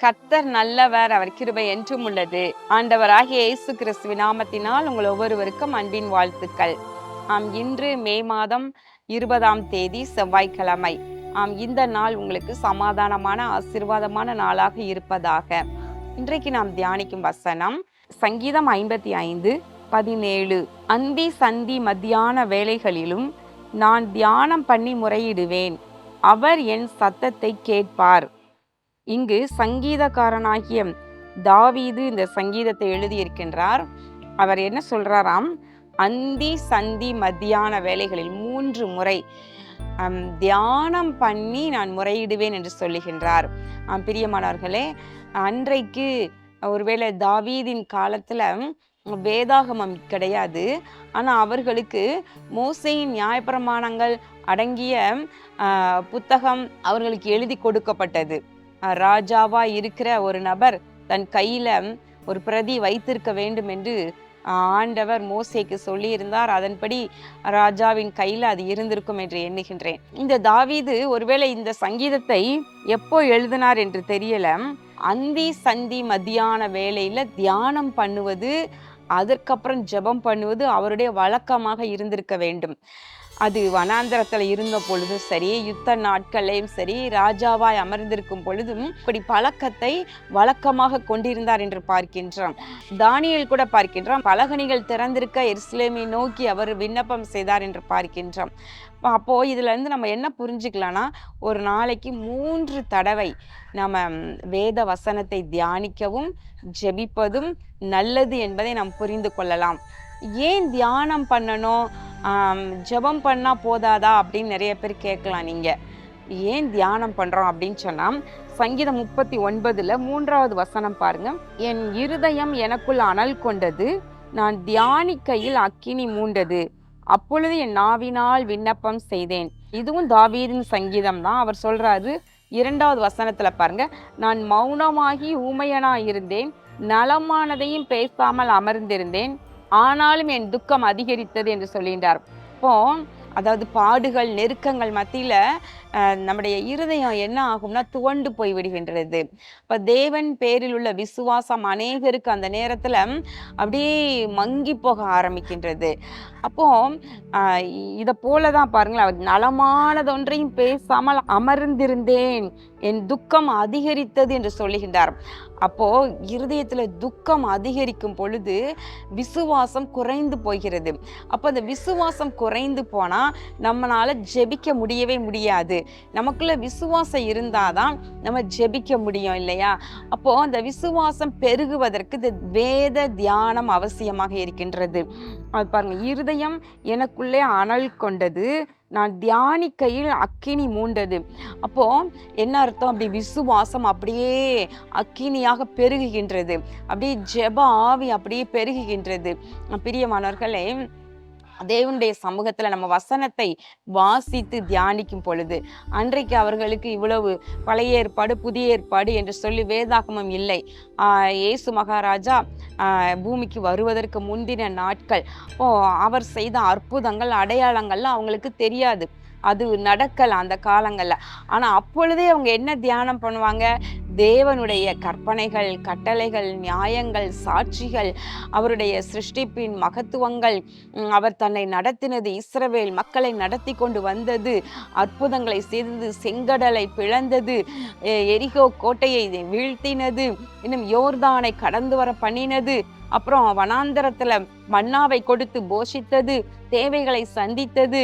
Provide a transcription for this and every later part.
கர்த்தர் நல்லவர், அவர் கிருபை என்றும் உள்ளது. ஆண்டவராகிய இயேசு கிறிஸ்துவின் நாமத்தினால் உங்கள் ஒவ்வொருவருக்கும் அன்பின் வாழ்த்துக்கள். இன்று மே மாதம் 20ஆம் தேதி செவ்வாய்க்கிழமை. இந்த நாள் உங்களுக்கு சமாதானமான ஆசீர்வாதமான நாளாக இருப்பதாக. இன்றைக்கு நாம் தியானிக்கும் வசனம் சங்கீதம் 55:17. அந்தி சந்தி மத்தியான வேளைகளிலும் நான் தியானம் பண்ணி முறையிடுவேன், அவர் என் சத்தத்தை கேட்பார். இங்கு சங்கீதக்காரனாகிய தாவீது இந்த சங்கீதத்தை எழுதியிருக்கின்றார். அவர் என்ன சொல்றாராம்? அந்தி சந்தி மத்தியான வேளைகளில் 3 முறை தியானம் பண்ணி நான் முறையிடுவேன் என்று சொல்லுகின்றார். பிரியமானவர்களே, அன்றைக்கு ஒருவேளை தாவீதின் காலத்துல வேதாகமம் கிடையாது. ஆனா அவர்களுக்கு மோசேயின் நியாயப்பிரமாணங்கள் அடங்கிய புத்தகம் அவர்களுக்கு எழுதி கொடுக்கப்பட்டது. ராஜாவா இருக்கிற ஒரு நபர் தன் கையில ஒரு பிரதி வைத்திருக்க வேண்டும் என்று ஆண்டவர் மோசேக்கு சொல்லியிருந்தார். அதன்படி ராஜாவின் கையில அது இருந்திருக்கும் என்று எண்ணுகின்றேன். இந்த தாவீது ஒருவேளை இந்த சங்கீதத்தை எப்போ எழுதினார் என்று தெரியல. அந்தி சந்தி மத்தியான வேளையில தியானம் பண்ணுவது, அதற்கப்புறம் ஜெபம் பண்ணுவது அவருடைய வழக்கமாக இருந்திருக்க வேண்டும். அது வனாந்தரத்துல இருந்த பொழுதும் சரி, யுத்த நாட்களையும் சரி, ராஜாவாய் அமர்ந்திருக்கும் பொழுதும் இப்படி பழக்கத்தை வழக்கமாக கொண்டிருந்தார் என்று பார்க்கின்றோம். தானியேல் கூட பார்க்கின்றோம், பலகணிகள் திறந்திருக்க எருசலேமை நோக்கி அவர் விண்ணப்பம் செய்தார் என்று பார்க்கின்றோம். அப்போ இதுல இருந்து நம்ம என்ன புரிஞ்சுக்கலாம்னா, ஒரு நாளைக்கு 3 தடவை நம்ம வேத வசனத்தை தியானிக்கவும் ஜெபிப்பதும் நல்லது என்பதை நாம் புரிந்து கொள்ளலாம். ஏன் தியானம் பண்ணணும், ஜெபம் பண்ணா போதாதா அப்படின்னு நிறைய பேர் கேட்கலாம். நீங்க ஏன் தியானம் பண்றோம் அப்படின்னு சொன்னா, சங்கீதம் 39 3வது வசனம் பாருங்க. என் இருதயம் எனக்குள் அனல் கொண்டது, நான் தியானிக்கையில் அக்கினி மூண்டது, அப்பொழுது என் நாவினால் விண்ணப்பம் செய்தேன். இதுவும் தாவீதின் சங்கீதம் தான். அவர் சொல்றாரு 2வது வசனத்துல பாருங்க, நான் மௌனமாகி ஊமையனாயிருந்தேன், நலமானதையும் பேசாமல் அமர்ந்திருந்தேன், ஆனாலும் என் துக்கம் அதிகரித்தது என்று சொல்கின்றார். இப்போ அதாவது பாடுகள் நெருக்கங்கள் மத்தியில நம்முடைய இருதயம் என்ன ஆகும்னா துவண்டு போய் விடுகின்றது. இப்ப தேவன் பேரில் உள்ள விசுவாசம் அநேகருக்கு அந்த நேரத்துல அப்படியே மங்கி போக ஆரம்பிக்கின்றது. அப்போ இத போலதான் பாருங்களேன், அவர் நலமானதொன்றையும் பேசாமல் அமர்ந்திருந்தேன், என் துக்கம் அதிகரித்தது என்று சொல்லுகின்றார். அப்போ இருதயத்துல துக்கம் அதிகரிக்கும் பொழுது விசுவாசம் குறைந்து போகிறது. அப்போ அந்த விசுவாசம் குறைந்து போனா நம்மளால ஜெபிக்க முடியவே முடியாது. நமக்குள்ள விசுவாசம் இருந்தாதான் நம்ம ஜெபிக்க முடியும் இல்லையா? அப்போ அந்த விசுவாசம் பெருகுவதற்கு இந்த வேத தியானம் அவசியமாக இருக்கின்றது. அது பாருங்க, இருதயம் எனக்குள்ளே அனல் கொண்டது, நான் தியானிக்கையில் அக்கினி மூண்டது. அப்போ என்ன அர்த்தம்? அப்படி விசுவாசம் அப்படியே அக்கினியாக பெருகுகின்றது, அப்படியே ஜெப ஆவி அப்படியே பெருகுகின்றது. பிரியமானவர்களே, தேவனுடைய சமூகத்துல நம்ம வசனத்தை வாசித்து தியானிக்கும் பொழுது, அன்றைக்கு அவர்களுக்கு இவ்வளவு பழைய ஏற்பாடு புதிய ஏற்பாடு என்று சொல்லி வேதாகமம் இல்லை. இயேசு மகாராஜா பூமிக்கு வருவதற்கு முந்தின நாட்கள் அவர் செய்த அற்புதங்கள் அடையாளங்கள்லாம் அவங்களுக்கு தெரியாது. அது நடக்கல அந்த காலங்கள்ல. ஆனா அப்பொழுதே அவங்க என்ன தியானம் பண்ணுவாங்க? தேவனுடைய கற்பனைகள், கட்டளைகள், நியாயங்கள், சாட்சிகள், அவருடைய சிருஷ்டிப்பின் மகத்துவங்கள், அவர் தன்னை நடத்தினது, இஸ்ரவேல் மக்களை நடத்தி கொண்டு வந்தது, அற்புதங்களை செய்தது, செங்கடலை பிளந்தது, எரிகோ கோட்டையை வீழ்த்தினது, இன்னும் யோர்தானை கடந்து வர பண்ணினது, அப்புறம் வனாந்தரத்துல மன்னாவை கொடுத்து போஷித்தது, தேவைகளை சந்தித்தது.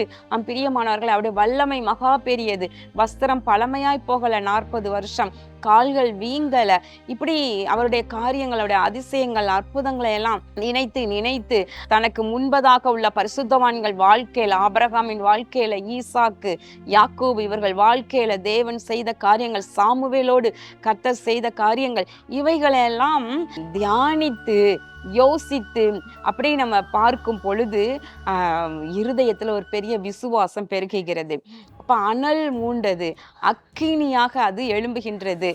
பிரியமானவர்கள், அவருடைய வல்லமை மகா பெரியது. வஸ்திரம் பழமையாய் போகல, 40 வருஷம் கால்கள் வீங்கல. இப்படி அவருடைய காரியங்கள், அவருடைய அதிசயங்கள், அற்புதங்களை எல்லாம் நினைத்து நினைத்து தனக்கு முன்பதாக உள்ள பரிசுத்தவான்கள் வாழ்க்கையில, ஆபிரகாமின் வாழ்க்கையில, ஈசாக்கு, யாக்கோபு இவர்கள் வாழ்க்கையில தேவன் செய்த காரியங்கள், சாமுவேலோடு கர்த்தர் செய்த காரியங்கள், இவைகளெல்லாம் தியானித்து யோசித்து அப்படி நம்ம பார்க்கும் பொழுது இருதயத்துல ஒரு பெரிய விசுவாசம் பெருகுகிறது. அப்ப அனல் மூண்டது, அக்கினியாக அது எழும்புகின்றது.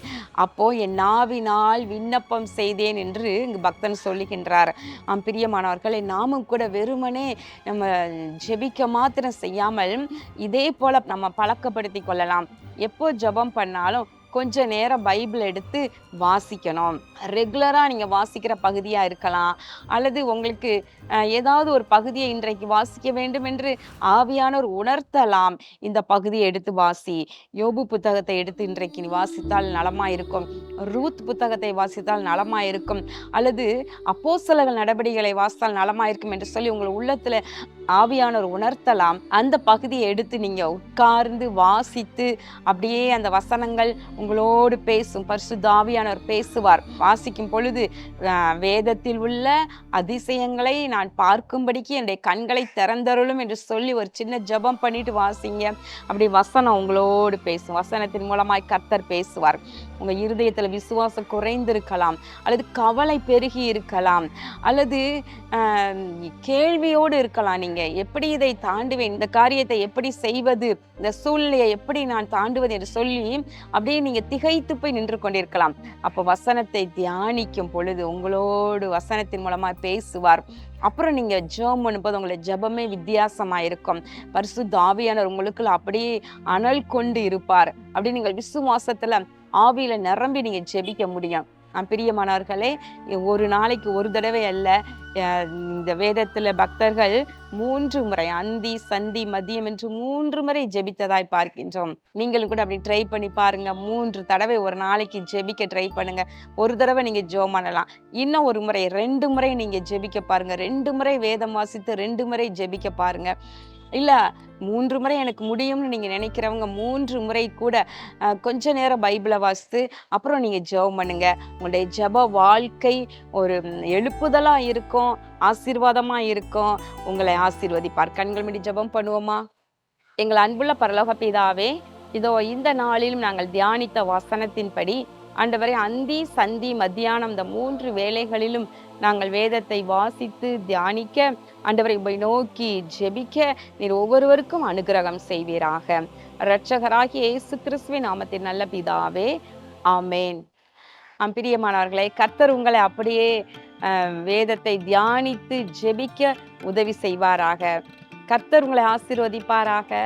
அப்போ என் நாவினால் விண்ணப்பம் செய்தேன் என்று இங்கு பக்தன் சொல்லுகின்றார். பிரியமானவர்களை, நாமும் கூட வெறுமனே நம்ம ஜெபிக்க மாத்திரம் செய்யாமல் இதே போல நம்ம பழக்கப்படுத்தி கொள்ளலாம். எப்போ ஜெபம் பண்ணாலும் கொஞ்ச நேரம் பைபிள் எடுத்து வாசிக்கணும். ரெகுலரா நீங்க வாசிக்கிற பகுதியா இருக்கலாம். அல்லது உங்களுக்கு ஏதாவது ஒரு பகுதியை இன்றைக்கு வாசிக்க வேண்டும் என்று ஆவியானவர் உணர்த்தலாம். இந்த பகுதியை எடுத்து வாசி. யோபு புத்தகத்தை எடுத்து இன்றைக்கு நீ வாசித்தால் நலமாயிருக்கும். ரூத் புத்தகத்தை வாசித்தால் நலமாயிருக்கும். அல்லது அப்போஸ்தலர்கள் நடபடிகளை வாசித்தால் நலமாயிருக்கும் என்று சொல்லி உங்கள் உள்ளத்துல ஆவியானவர் உணர்த்தலாம். அந்த பகுதியை எடுத்து நீங்க உட்கார்ந்து வாசித்து அப்படியே அந்த வசனங்கள் உங்களோடு பேசும். பரிசுத்த ஆவியானவர் பேசுவார். வாசிக்கும் பொழுது வேதத்தில் உள்ள அதிசயங்களை நான் பார்க்கும்படிக்கு என்னுடைய கண்களை திறந்தருளும் என்று சொல்லி ஒரு சின்ன ஜெபம் பண்ணிட்டு வாசிங்க. அப்படி வசனம் உங்களோடு பேசும். வசனத்தின் மூலமாய் கர்த்தர் பேசுவார். உங்க இருதயத்துல விசுவாசம் குறைந்திருக்கலாம், அல்லது கவலை பெருகி இருக்கலாம், அல்லது கேள்வியோடு இருக்கலாம். நீங்க எப்படி இதை தாண்டுவேன், இந்த காரியத்தை எப்படி செய்வது, இந்த சூழ்நிலையை எப்படி நான் தாண்டுவது என்று சொல்லி அப்படியே நீங்க திகைத்து போய் நின்று கொண்டிருக்கலாம். அப்போ வசனத்தை தியானிக்கும் பொழுது உங்களோடு வசனத்தின் மூலமா பேசுவார். அப்புறம் நீங்க ஜெபம் பண்ணும்போது உங்களை ஜெபமே வித்தியாசமா இருக்கும். பரிசுத்த ஆவியானவர் உங்களுக்குள்ள அப்படியே அனல் கொண்டு இருப்பார். அப்படி நீங்கள் விசுவாசத்துல ஆவியில நிரம்பி நீங்க ஜெபிக்க முடியும். பிரியமானவர்களே, ஒரு நாளைக்கு ஒரு தடவை அல்ல, இந்த வேதத்துல பக்தர்கள் 3 முறை அந்தி சந்தி மதியம் என்று 3 முறை ஜெபித்ததாய் பார்க்கின்றோம். நீங்களும் கூட அப்படி ட்ரை பண்ணி பாருங்க. 3 தடவை ஒரு நாளைக்கு ஜெபிக்க ட்ரை பண்ணுங்க. ஒரு தடவை நீங்க ஜெபம் பண்ணலாம். இன்னும் ஒரு முறை 2 முறை நீங்க ஜெபிக்க பாருங்க. 2 முறை வேதம் வாசித்து 2 முறை ஜெபிக்க பாருங்க. இல்ல 3 முறை எனக்கு முடியும்னு நீங்க நினைக்கிறவங்க 3 முறை கூட கொஞ்ச நேரம் பைபிளை வாசித்து அப்புறம் நீங்க ஜெபம் பண்ணுங்க. உங்களுடைய ஜெப வாழ்க்கை ஒரு எழுப்புதலா இருக்கும், ஆசீர்வாதமா இருக்கும். உங்களை ஆசீர்வதிப்பார். கண்கள் மூடி ஜெபம் பண்ணுவோமா? எங்கள் அன்புள்ள பரலோக பிதாவே, இதோ இந்த நாளிலும் நாங்கள் தியானித்த வசனத்தின்படி ஆண்டவரே, அந்தி சந்தி மத்தியானம் இந்த 3 வேளைகளிலும் நாங்கள் வேதத்தை வாசித்து தியானிக்க, ஆண்டவரை உம்மை நோக்கி ஜெபிக்க நீர் ஒவ்வொருவருக்கும் அனுகிரகம் செய்வீராக. இரட்சகராகிய இயேசு கிறிஸ்துவின் நாமத்தில் நல்ல பிதாவே, ஆமேன். பிரியமானவர்களே, கர்த்தர் உங்களை அப்படியே வேதத்தை தியானித்து ஜெபிக்க உதவி செய்வாராக. கர்த்தர் உங்களை ஆசீர்வதிப்பாராக.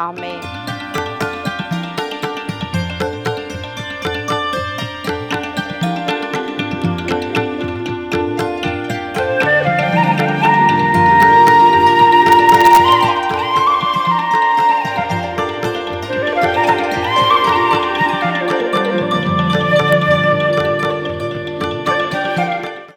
ஆமேன்.